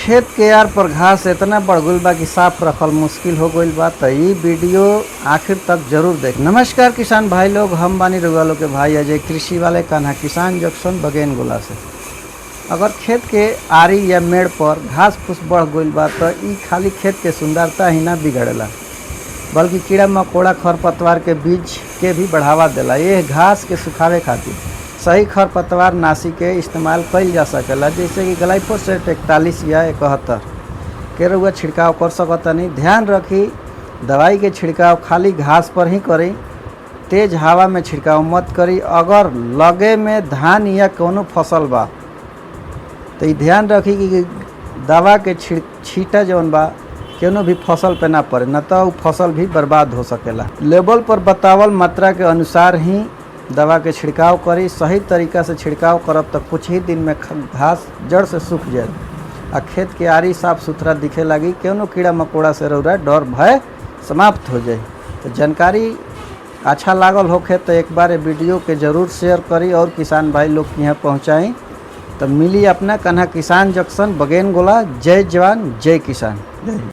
खेत के यार पर घास इतना बढ़ गइल बा कि साफ रखल मुश्किल हो गइल बा। तो ये वीडियो आखिर तक जरूर देख। नमस्कार किसान भाई लोग, हम बानी रउआ लोग के भाई अजय, कृषि वाले कान्हा किसान जंक्शन बगेन गोला से। अगर खेत के आरी या मेड़ पर घास फूस बढ़ गइल बा तो ई खाली खेत के सुंदरता ही ना बिगड़ेला, बल्कि कीड़ा मकोड़ा खरपतवार के बीज के भी बढ़ावा देला। ये घास के सुखावे खातिर सही खरपतवार नाशी के इस्तेमाल कइल जा सकेला, जैसे कि ग्लाइफोसेट 41 या 71 के रउआ छिड़काव कर सकतनी। ध्यान रखी, दवाई के छिड़काव खाली घास पर ही करी, तेज हवा में छिड़काव मत करी। अगर लगे में धान या कोनो फसल बा तो ध्यान रखी कि दवा के छींटा जौन बा कोनो भी फसल पे ना पड़े, न तो फसल भी बर्बाद हो सकेला। लेबल पर बतावल मात्रा के अनुसार ही दवा के छिड़काव करी। सही तरीका से छिड़काव करब तो कुछ ही दिन में घास जड़ से सूख जाए आ खेत के आरी साफ सुथरा दिखे लगी। कोनो कीड़ा मकोड़ा से रउरा डर भय समाप्त हो जाए। तो जानकारी अच्छा लागल होखे तो एक बार वीडियो के जरूर शेयर करी और किसान भाई लोग के यहाँ पहुँचाई। तो मिली अपना कान्हा किसान जंक्शन बगेन गोला। जय जवान जय किसान। जय हिंद।